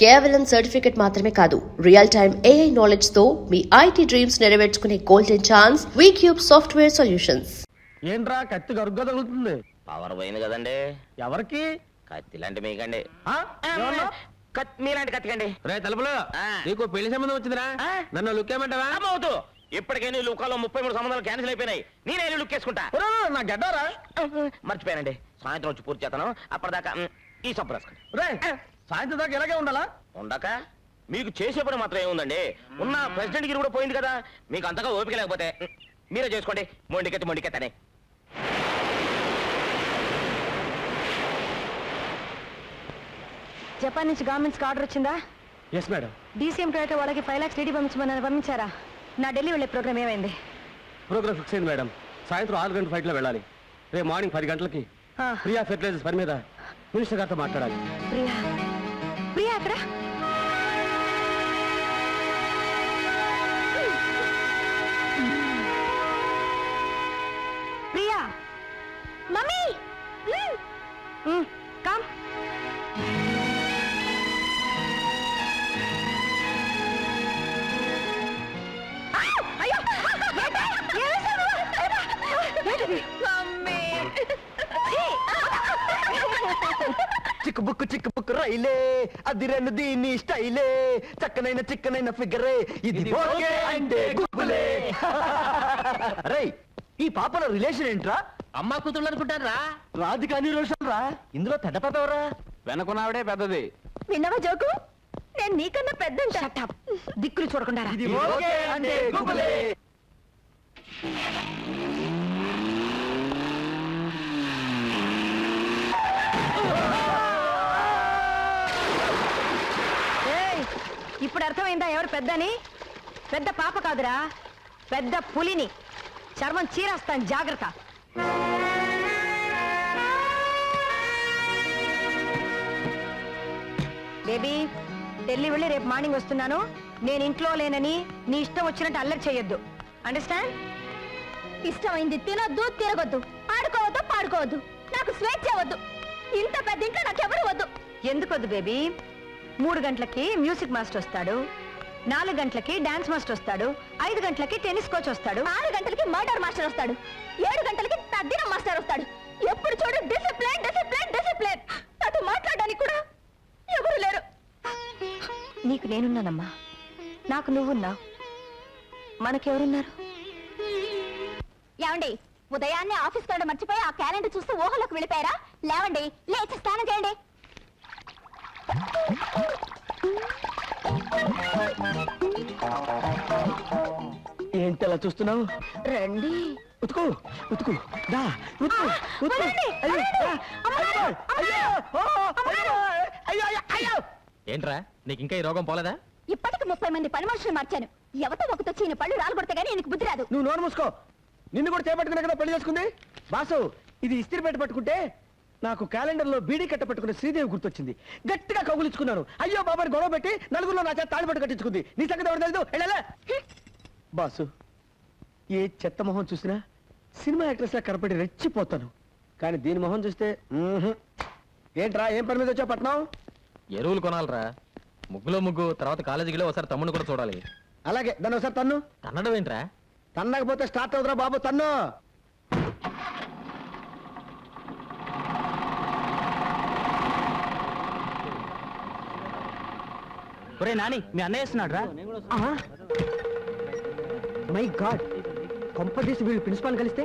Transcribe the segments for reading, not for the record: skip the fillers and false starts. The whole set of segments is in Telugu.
కేవలం సర్టిఫికెట్ మాత్రమే కాదు, రియల్ టైమ్ AI నాలెడ్జ్ తో మీ IT డ్రీమ్స్ నెరవేర్చుకునే golden chance Vcube software solutions. ఏంట్రా కత్తి గరుగ్గా తగులుతుంది? పవర్ పోయింది కదండి. ఎవరికి? కత్తి లాంటి మీకండి. మీలాంటి కత్తికండి. రే తలుపులో నీకు పెళ్లి సంబంధం వచ్చిందిరా, నన్ను లుక్ ఏమంటావా? అవుతూ ఇప్పటికే నీ లుకాలో 33 సంబంధాలు క్యాన్సిల్ అయిపోయినాయి. నేనే లుక్ వేసుకుంటా. నా గడ్డారా మర్చిపోయానండి, సాయంత్రం వచ్చి పూర్తి చేస్తాను. అప్పటిదాకా ఈ సబ్బు రాసుకోండి. రే సాయంత్రం దాకా ఇలాగే ఉండాలా? ఉండక మీకు చేసే పని మాత్రం ఏముందండి, ఉన్న ప్రెసిడెంట్ గిరి కూడా పోయింది కదా, మీకు అంతగా ఓపిక లేకపోతే మీరే చేసుకోండి. మొండికెత్తనే. జపాన్ నుంచి గవర్నమెంట్స్కి ఆర్డర్ వచ్చిందా? Yes madam. డీసీఎం క్రెడిట్ వాళ్ళకి 5 lakhs డీడీ పంపించారా? నా ఢిల్లీ వెళ్ళే ప్రోగ్రామ్ ఏమైంది? ప్రోగ్రామ్ ఫిక్స్ అయింది మేడం. సాయంత్రం 6 గంటల ఫ్లైట్లో వెళ్ళాలి. రేపు మార్నింగ్ 10 గంటలకి ప్రియా ఫెర్టిలైజర్స్ పని మీద మినిస్టర్ గారితో మాట్లాడాలి. ప్రియా అక్కడ? Priya mummy come. చిక్కు బుక్ రైలే అదిరెను దీని స్టైలే, చిక్కనైన ఫిగరే ఇది ఓకే అంటే గుబ్బులే. రే ఈ పాపల రిలేషన్ ఏంట్రా? అమ్మా కూతుళ్ళు అనుకుంటారా? రాధికాని రోషన్ రా. ఇందులో పెద్ద పాప ఎవరా? వెనకున్నావిడే పెద్దది. విన్నవా జోకు? నేను నీకన్నా పెద్ద. దిక్కులు చూడకుండా ఇది ఓకే అంటే గుబ్బులే. ఇప్పుడు అర్థమైందా ఎవరు పెద్దని? పెద్ద పాప కాదురా, పెద్ద పులిని. చర్మం చీరేస్తాను, జాగ్రత్త. బేబీ ఢిల్లీ వెళ్ళి రేపు మార్నింగ్ వస్తున్నాను. నేను ఇంట్లో లేనని నీ ఇష్టం వచ్చినట్టు అల్లరి చేయొద్దు. అండర్స్టాండ్? ఇష్టమైంది తినొద్దు, తిరగొద్దు, ఆడుకోవద్దు, పాడుకోవద్దు. నాకు స్వేచ్ఛ వద్దు. ఇంత పెద్ద ఇంట్లో నాకెవరు వద్దు. ఎందుకు వద్దు బేబీ? 3 గంటలకి మ్యూజిక్ మాస్టర్ వస్తాడు, 4 గంటలకి డాన్స్ మాస్టర్ వస్తాడు, 5 గంటలకి టెన్నిస్ కోచ్ వస్తాడు, 6 గంటలకి మర్డర్ మాస్టర్ వస్తాడు, 7 గంటలకి తద్దినం మాస్టర్ వస్తాడు. ఎప్పుడు చూడు డిసిప్లిన్ డిసిప్లిన్ డిసిప్లిన్. నాతో మాట్లాడడానికి కూడా ఎవరు లేరు. నీకు నేనున్నానమ్మా, నాకు నువ్వున్నావు, మనకెవరున్నారు? ఏమండి, ఉదయాన్నే ఆఫీస్ వెళ్ళడం మర్చిపోయి ఆ క్యాలెండర్ చూస్తూ ఊహలోకి వెళ్ళిపోయారా? లేవండి, లేచి స్నానం చేయండి. ఏంటి అలా చూస్తున్నావు? రండి. ఉతుకు ఉతుకు దా ఉతుకు ఉతుకు. ఏంట్రా నీకు ఇంకా ఈ రోగం పోలేదా? ఇప్పటికి 30 మంది పని మనుషులు మార్చాను. ఎవతో ఒకతొచ్చి ఈయన పళ్ళు రాలగొడితే గానీ ఈయనకు బుద్ధి రాదు. నువ్వు నోరు మూసుకో. నిన్ను కూడా చేపట్టుకునే కదా పెళ్లి చేసుకుంది. బాసు ఇది ఇస్త్రీ పెట్టి పట్టుకుంటే నాకు క్యాలెండర్ లో బీడీ కట్ట పట్టుకున్న శ్రీదేవి గుర్తొచ్చింది. గట్టిగా కౌగులించుకున్నాను. అయ్యో బాబాని గొడవ పెట్టి నలుగురిలో నా చేత తాళిపట్టు కట్టించుకుంది. నీ సంగతి ఎవరు తెలుసు? వెళ్ళాలా బాసు? ఏ చెత్త మొహం చూసినా సినిమా యాక్ట్రెస్ లా కనపడి రెచ్చిపోతాను, కానీ దీని మొహం చూస్తే ఏంట్రా ఏం పని మీద వచ్చా పట్నం? ఎరువులు కొనాలరా. ముగ్గులో ముగ్గు, తర్వాత కాలేజీలో ఒకసారి తమ్ముడు కూడా చూడాలి. అలాగే దాన్ని ఒకసారి తన్ను. తన్నడం ఏంట్రా? తన్నకపోతే స్టార్ట్ అవుతురా బాబు, తన్ను. ఒరే నాని, మీ అన్నయ్య వేస్తున్నాడు రా. మై గాడ్, కొంపదీసి వీళ్ళు ప్రిన్సిపాల్ కలిస్తే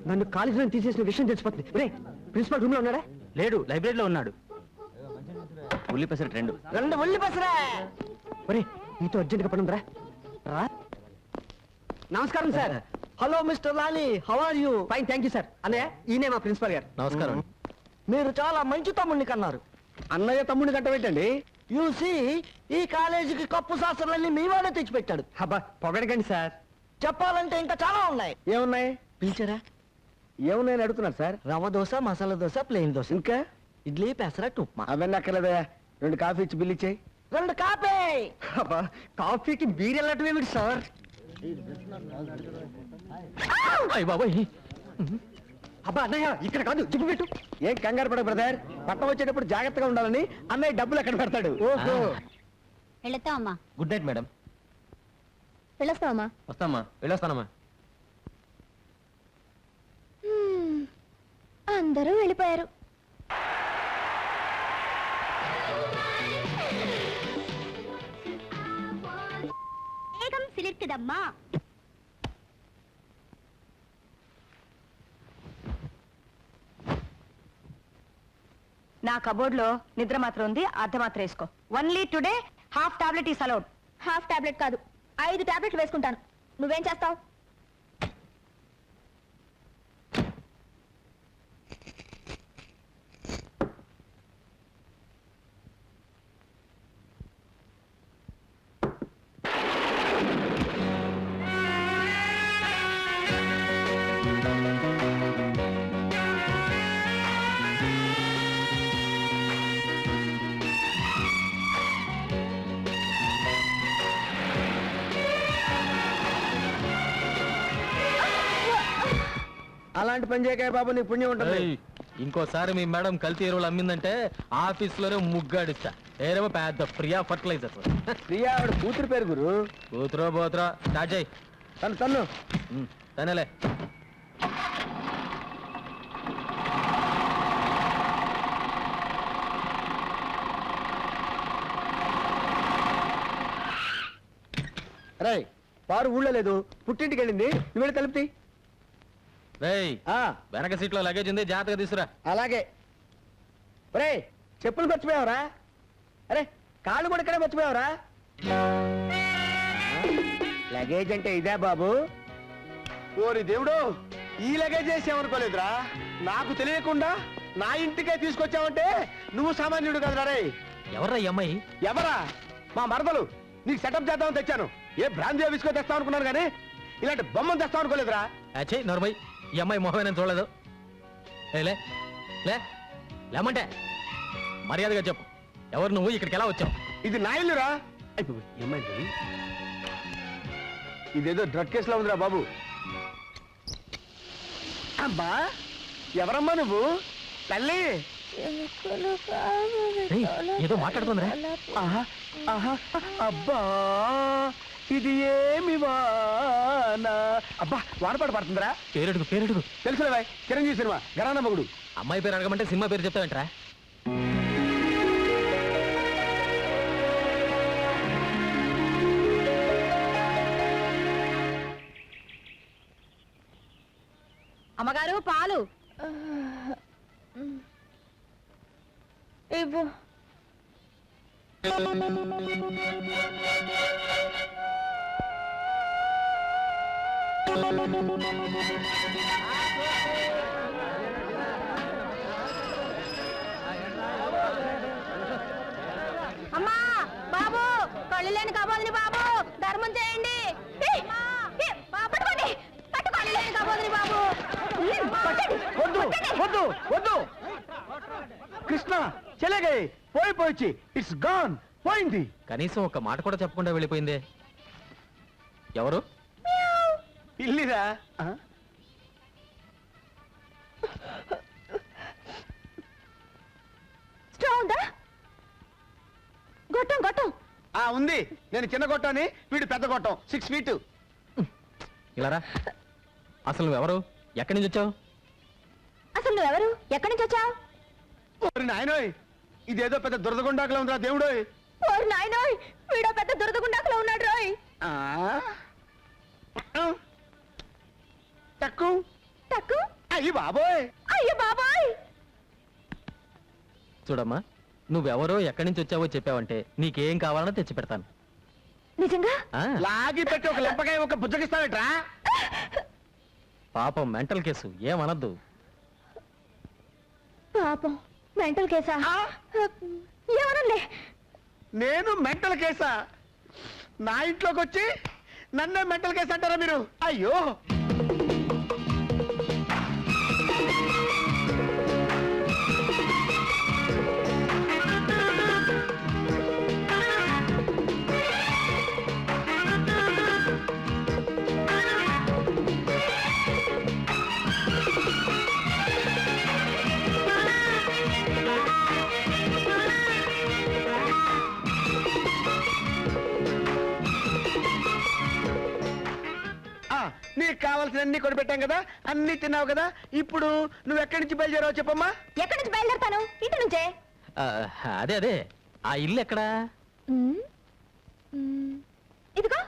నన్ను కాలేజీలో తీసేసిన విషయం తెలిసిపోతుంది. రే ప్రిన్సిపాల్ రూమ్ లో ఉన్నాడా? లేడు, లైబ్రరీలో ఉన్నాడు. ఉల్లి పెసర 2 ఉల్లి పెసరా. ఒరే నీతో అర్జెంట్ గా పని ఉందిరా. రా. నమస్కారం sir. Hello mister Lali, how are you? Fine thank you sir. అన్నయ్య ఈయనే మా ప్రిన్సిపాల్ గారు. నమస్కారం. మీరు చాలా మంచి తమ్ముడిని కన్నారు. అన్నయ్య తమ్ముడిని కంట పెట్టండి. యూసి ఈ కాలేజీకి కప్పు శాస్త్రాలన్నీ మీ వాడే తెచ్చిపెట్టాడు. అబ్బా పొగడకండి సార్. చెప్పాలంటే ఇంకా చాలా ఉన్నాయి. ఏమున్నాయి? పిలిచారా? ఏమున్నాయని అడుగుతున్నారు సార్. రవ్వ దోశ, మసాలా దోశ, ప్లెయిన్ దోశ, ఇంకా ఇడ్లీ, పెసరట్టు, ఉప్మా. అవన్నీ అక్కర్లేదా? 2 కాఫీ ఇచ్చి బిల్ ఇచ్చేయి. 2 కాఫీ. అబ్బా కాఫీకి బీర్ వెళ్ళటం ఏమిటి సార్? బాబాయ్ అబ్బా అన్నయ్య ఇక్కడ కాదు, జిప్పు పెట్టు. ఏం కంగారు పడ బ్రదర్, పట్టం వచ్చేటప్పుడు జాగ్రత్తగా ఉండాలని అన్నయ్య డబ్బులు ఎక్కడ పెడతాడు. ఓహో వెళతామమ్మా. Good night madam. వెళ్ళొస్తామమ్మా. వస్తామ్మా, వెళ్ళొస్తానమ్మా. అందరూ వెళ్ళిపోయారు. వేగం సిలిర్కుదమ్మా. నా కబోర్డ్ లో నిద్ర మాత్రం ఉంది, అర్ధ మాత్రం వేసుకో. Only today half tablet is allowed. Half tablet కాదు, 5 టాబ్లెట్లు వేసుకుంటాను. నువ్వేం చేస్తావు? అలాంటి పని చేయకాయ బాబు, నీ పుణ్యం ఉంటుంది. ఏయ్, ఇంకోసారి మీ మేడం కల్తీ ఎరువులు అమ్మిందంటే ఆఫీస్ లోనే ముగ్గాడిస్తా. ఏరేమో పెద్ద ప్రియా ఫర్టిలైజర్. ప్రియా ఆవిడ కూతురు పేరు గురు. కూతురో పోతురో స్టార్ట్ చేయి. తను తనేలే. రే పారు ఊళ్ళో లేదు, పుట్టింటికి వెళ్ళింది. నువ్వు వెళ్ళి తలుపుతి. రేయ్, వెనక సీట్ లో లగేజ్ ఉంది, జాగ్రత్తగా తీసురా. అలాగే. రే చెప్పులు మర్చిపోయావరా? అరే కాళ్ళు కూడా ఇక్కడే మర్చిపోయావరా? లగేజ్ అంటే ఇదే బాబు. ఓరి దేవుడు, ఈ లగేజ్ చేసామనుకోలేదురా. నాకు తెలియకుండా నా ఇంటికే తీసుకొచ్చావంటే నువ్వు సామాన్యుడు కదరా. రే ఎవర్రా ఈ అమ్మాయి? ఎవరా? మా మరదలు. నీకు సెటప్ చేద్దామని తెచ్చాను. ఏ బ్రాందీ విస్కో తెస్తావు అనుకున్నాను కానీ ఇలాంటి బొమ్మను తెస్తావు అనుకోలేదురా. అచ్చే నోర్మై, ఈ అమ్మాయి మొహం నేను చూడలేదు. లే లే లేమంటే మర్యాదగా చెప్పు, ఎవరు నువ్వు, ఇక్కడికి ఎలా వచ్చావు? ఇది నా ఇల్లురా. ఏమైంది? ఇదేదో డ్రగ్ కేసులో ఉందిరా బాబు. అమ్మా ఎవరమ్మా నువ్వు? తల్లి ఏయ్, ఏదో మాట్లాడుతుందిరా. ఆహా, ఆహా, అబ్బా ఇది ఏమి వానా. అబ్బా వానపాటు పడుతుందిరా. పేరెడుగు పేరెడుగు. తెలుసులే బాయ్, చిరంజీవి సినిమా గరానా మగుడు. అమ్మాయి పేరు అడగమంటే సినిమా పేరు చెప్తావేంట్రా? అమ్మగారు పాలు ఇవ్వు. అమ్మా బాబు, కళ్ళు లేని కాబోదని బాబు, ధర్మం చేయండి. పట్టుకోండి, పట్టుకోండి లేని కాబోదని బాబు. వద్దు వద్దు వద్దు కృష్ణ చెలగే పోయిపోయి. ఇట్స్ గాన్, పోయింది. కనీసం ఒక మాట కూడా చెప్పకుండా వెళ్ళిపోయిందే. ఎవరు? ఇల్లిరా. స్ట్రా ఉందా? గొట్టం గొట్టం ఉంది. నేను చిన్న గొట్టాన్ని, వీడు పెద్ద గొట్టం. 6 feet. ఇలారా, అసలు నువ్వెవరు, ఎక్కడి నుంచి వచ్చావు? అసలు నువ్వెవరు, ఎక్కడి నుంచి వచ్చావు? నాయనోయ్, ఇదేదో పెద్ద దురదగుండాకులో ఉందిరా దేవుడోయ్. ఓరి నాయనోయ్, వీడో పెద్ద దురదగుండాకులో ఉన్నాడు రోయ్. Tuck tuck. అయ్యి బాబోయ్. అయ్యో బాబాయ్. చూడమ్మా, నువ్వెవరో ఎక్కడి నుంచి వచ్చావో చెప్పావంటే నీకేం కావాలన్నా తెచ్చి పెడతాను. నిజంగా? ఆ, లాగి పెట్టి ఒక లెంపకాయ ఒక బుజ్జగిస్తావేట్రా? పాపం మెంటల్ కేసు, ఏమనద్దు. పాపం మెంటల్ కేసా? ఏమనలే. నేను మెంటల్ కేసా? నా ఇంట్లోకి వచ్చి నన్నే మెంటల్ కేసు అంటారా మీరు? అయ్యో. నీకు కావాల్సిన కొనిపెట్టాం కదా, అన్ని తిన్నావు కదా. ఇప్పుడు నువ్వు ఎక్కడి నుంచి బయలుదేరావు చెప్పమ్మా. ఎక్కడి నుంచి బయలుదేరతాను? ఇంటి నుంచే. ఆ, అదే ఆ ఇల్లు ఎక్కడా? ఇదిగో.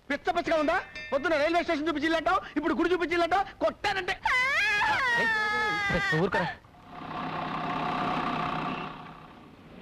పిచ్చ పిచ్చగా ఉందా? పొద్దున రైల్వే స్టేషన్ చూపించిల్లంటావు, ఇప్పుడు గుడి చూపించిల్లంటావు. కొట్టానంటే ఊరుకరా.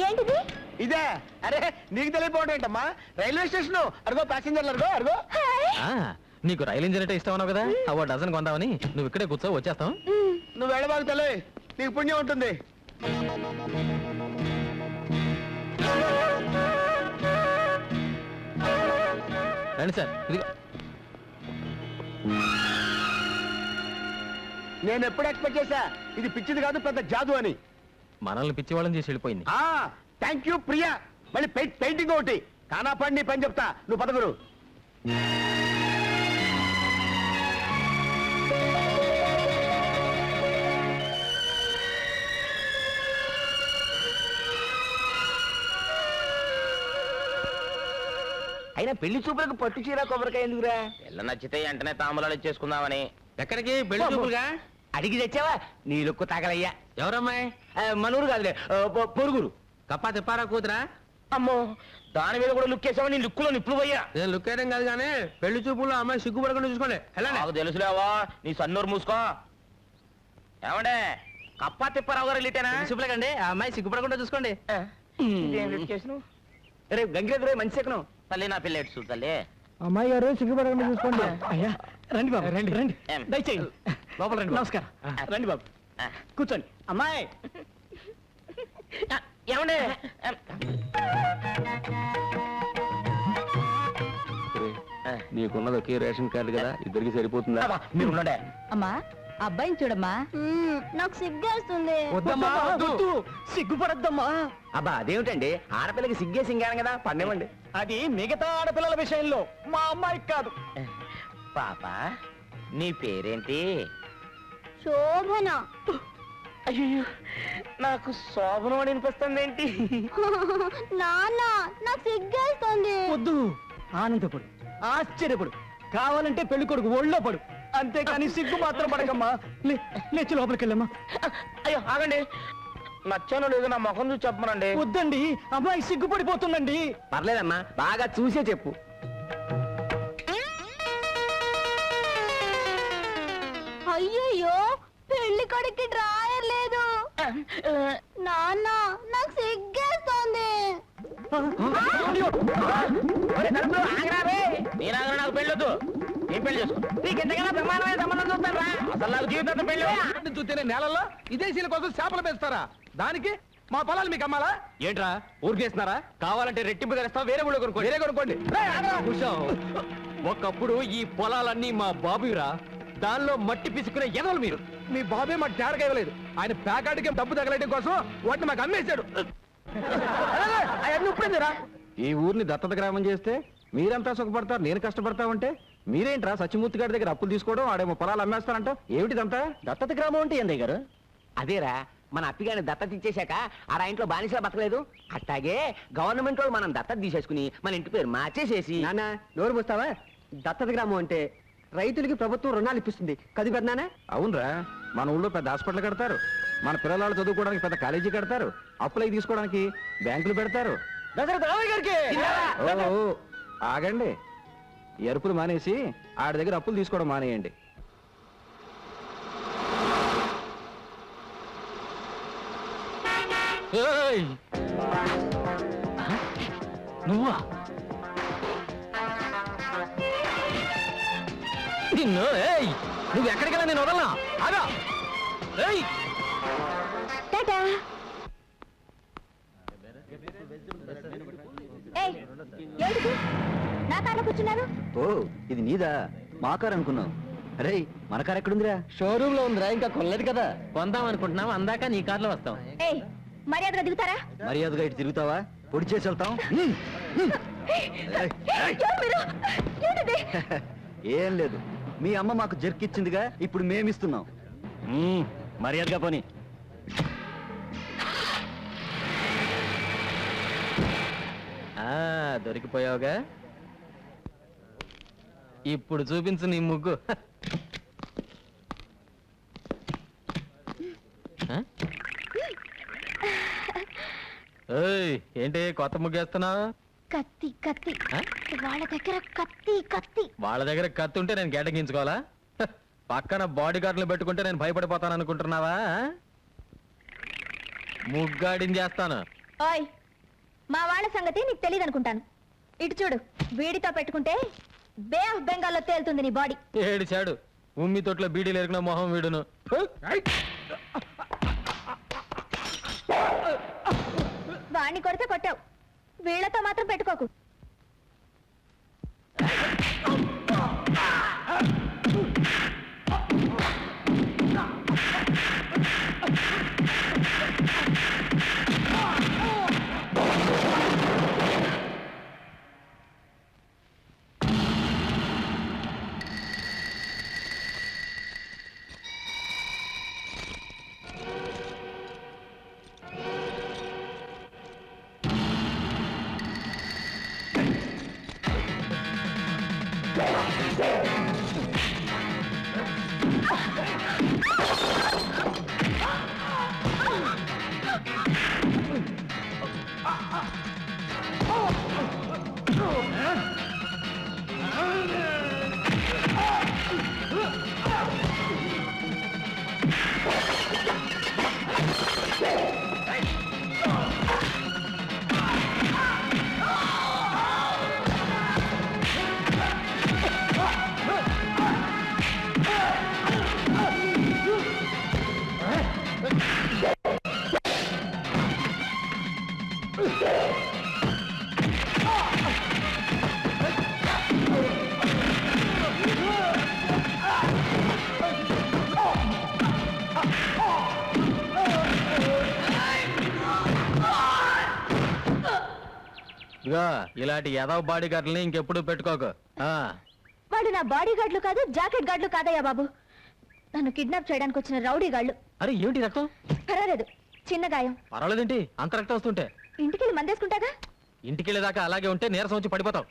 ఏంటిది? ఇదే. అరే నీకు తెలియపోవడం ఏంటమ్మా? రైల్వే స్టేషన్ అరుగో, ప్యాసింజర్లు అరుగో అరుగో. ఆ, నీకు రైలు ఇంజిన్ అంటే ఇష్టం అన్నావు కదా, అవ్వ డజన్ కొందామని. నువ్వు ఇక్కడే కూర్చో, వచ్చేస్తాం. నువ్వు వెళ్ళబాకు తల్లి, నీకు పుణ్యం ఉంటుంది. రండి సార్, ఇది నేను ఎప్పుడు ఎక్స్పెక్ట్ చేశా ఇది పిచ్చిది కాదు, పెద్ద జాదు అని. మనల్ని పిచ్చి వాళ్ళని చేసి వెళ్ళిపోయింది. Thank you Priya. మళ్ళీ పెయింటింగ్ ఒకటి కానా పడి పని చెప్తా. నువ్వు పదగురు. అయినా పెళ్లి చూపులకు పట్టు చీర కొబ్బరికాయ ఎందుకురా? పిల్ల నచ్చితే వెంటనే తాంబూలాలు ఇచ్చేసుకుందామని. ఎక్కడికి? పెళ్లి చూపులుగా? అడిగి తెచ్చావా? నీ లుక్కు తగలయ్యా. ఎవరమ్మాయి? మనూరు కాదులే, పొరుగురు. కప్పా తిప్పారా కూతురా? అమ్మో, దాని మీద కూడా లుక్ వేసావా? నీ లుక్కులో నిప్పులు పోయా. నేను లుక్ వేయడం కాదు కానీ పెళ్లి చూపుల్లో అమ్మాయి సిగ్గుపడకుండా చూసుకోండి. నాకు తెలుసులేవా, నీ సన్నూరు మూసుకో. ఏమండే, కప్పా తిప్పారావు గారు లిటేనా? చూపులేకండి, ఆ అమ్మాయి సిగ్గుపడకుండా చూసుకోండి. రేపు గంగిరెద్దు రేపు మంచి ఎక్కను. తల్లి నా పిల్ల ఎటు తల్లి. అమ్మాయి గారు సిగ్గుపడకుండా చూసుకోండి. అయ్యా రండి బాబు, రండి, రండి ఏం? దయచేయండి. లోపల రండి. నమస్కారం. రండి బాబు, కూర్చోండి. అమ్మాయి ఏమండే, నీకున్నది ఒకే రేషన్ కార్డు కదా, ఇద్దరికి సరిపోతుందా? మీరు ఉండండి. అమ్మా, అబ్బాయిని చూడమ్మా. నాకు సిగ్గేస్తుంది. వద్దమ్మా, వద్దు. సిగ్గుపడద్దమ్మా. అబ్బా అదేమిటండి, ఆడపిల్లకి సిగ్గే సింగాను కదా, పండేవండి. అది మిగతా ఆడపిల్లల విషయంలో, మా అమ్మాయికి కాదు. పాప, నీ పేరేంటి? శోభన. అయ్యో, నాకు శోభనం అని అనిపిస్తుంది ఏంటి? నాన్న, నాకు సిగ్గేస్తుంది. వద్దు, ఆనందపడు, ఆశ్చర్యపడు, కావాలంటే పెళ్లి కొడుకు ఒళ్ళో పడు, అంతేకాని సిగ్గు మాత్రం పడకమ్మా. లేచి లోపలికి వెళ్ళమ్మా. అయ్యో ఆగండి, నచ్చానో లేదో నా ముఖం చూసి చెప్పమనండి. వద్దండి, అమ్మాయి సిగ్గుపడిపోతుందండి. పర్లేదమ్మా, బాగా చూసే చెప్పు. అయ్యయ్యో, పెళ్లి కొడుక్కి డ్రాయర్ లేదు. నాన్న, నాకు సిగ్గేస్తుంది. నేను ఆగను, నాకు పెళ్ళొద్దు. నేను పెళ్లి చేసుకో. నీకు ఎంతకైనా ప్రమాణమైన సంబంధం చూస్తాను రా. అసలు నాకు జీవితం పెళ్ళి. చూస్తేనే నేలల్లో ఇదేశీల కోసం చేపలు పెంచుతారా? దానికి మా పొలాలు మీకు అమ్మాలా ఏంట్రా? ఊరికేస్తున్నారా? కావాలంటే రెట్టింపు ధరిస్తాం, వేరే ఊళ్ళో కొనుక్కోండి. వేరే కొనుక్కోండి. ఒకప్పుడు ఈ పొలాలన్నీ మా బాబురా, దానిలో మట్టి పిసుకునే ఎదవలు మీరు. మీ బాబే మాకు తేరగా ఇవ్వలేదు, ఆయన ప్యాకాటికి డబ్బు తగలటం కోసం వాటిని మాకు అమ్మేశాడు. అవన్నీ ఇప్పుడేందిరా? ఈ ఊరిని దత్తత గ్రామం చేస్తే మీరంతా సుఖపడతారు, నేను కష్టపడతా ఉంటే మీరేంట్రా సత్యమూర్తి గారి దగ్గర అప్పులు తీసుకోవడం, ఆడేమో పొలాలు అమ్మేస్తారంట. ఏమిటిదంతా? దత్తత గ్రామం అంటే ఏందయ్య గారు? అదేరా, మన అప్పిగాని దత్తత ఇచ్చేశాక ఆ ఇంట్లో బానిసలా బతకలేదు, అట్టాగే గవర్నమెంట్ వాళ్ళు మనం దత్తత తీసేసుకుని మన ఇంటి పేరు మార్చేసేసి. నాన్న నోరు పోస్తావా? దత్తత గ్రామం అంటే రైతులకి ప్రభుత్వం రుణాలు ఇప్పిస్తుంది కది పెద్దనానే. అవునరా, మన ఊళ్ళో పెద్ద హాస్పిటల్ కడతారు, మన పిల్లలు చదువుకోవడానికి పెద్ద కాలేజీ కడతారు, అప్పులై తీసుకోవడానికి బ్యాంకులు పెడతారు. ఓ, ఆగండి, ఎరుపులు మానేసి ఆడి దగ్గర అప్పులు తీసుకోవడం మానేయండి. నువ్వా? నిన్ను నువ్వు ఎక్కడికెళ్ళా నేను వదలనా? ఆగా. ఏయ్, టాటా. ఏయ్, ఏంటిది? నా కార్లో కూర్చున్నారు? ఓ, ఇది నీదా? మా కారు అనుకున్నావు. అరే, మన కారు ఎక్కడుందిరా? షోరూమ్ లో ఉందిరా, ఇంకా కొనలేదు కదా. కొందాం అనుకుంటున్నాం, అందాక నీ కార్లో వస్తాం. ఏయ్, మర్యాదగా దిగుతారా? మర్యాదగా ఇటు తిరుగుతావా? పొడి చేసి వెళ్తాం. ఎవరు మీరు? ఏంటిది? ఏం లేదు, మీ అమ్మ మాకు జర్కిచ్చిందిగా, ఇప్పుడు మేమిస్తున్నాం. మర్యాదగా పోనీ. దొరికిపోయావుగా. ఇప్పుడు చూపించు నీ ముగ్గు. ఆ? ఏయ్, ఏంటి కొత్త ముగ్గేస్తున్నావు? కత్తి కత్తి ఆ? వాళ్ళ దగ్గర కత్తి కత్తి. వాళ్ళ దగ్గర కత్తి ఉంటే నేను గెటగించుకోవాలా? హ, పక్కన బాడీ గార్డులు పెట్టుకుంటే నేను భయపడిపోతాను అనుకుంటున్నావా? ముగ్గాడిని చేస్తాను. ఓయ్, మా వాళ్ళ సంగతి నీకు తెలియదు అనుకుంటాను. ఇటు చూడు, వీడితో పెట్టుకుంటే బే ఆఫ్ బెంగాల్లో తేలుతుంది నీ బాడీ. ఏడిచాడు ఉమ్మి తొట్లో బీడీలు ఎరిగిన మొహం వీడును. వాణ్ణి కొడితే కొట్టావు, వీళ్ళతో మాత్రం పెట్టుకోకు. ఇగో ఇలాంటి ఎదవ బాడీ గార్డులని ఇంకెప్పుడు పెట్టుకోకు. ఆ, వాళ్ళు నా బాడీ గార్డులు కాదు, జాకెట్ గార్డులు కాదయ్యా బాబు. నన్ను కిడ్నాప్ చేయడానికి వచ్చిన రౌడీ గాళ్ళు. అరే ఏమిటి రక్తం? పర్వాలేదు, చిన్న గాయం. పర్వాలేదేంటి అంత రక్తం వస్తుంటే? ఇంటికి వెళ్ళి మందేసుకుంటాగా. ఇంటికి వెళ్ళేదాకా అలాగే ఉంటే నీరసం వచ్చి పడిపోతావు.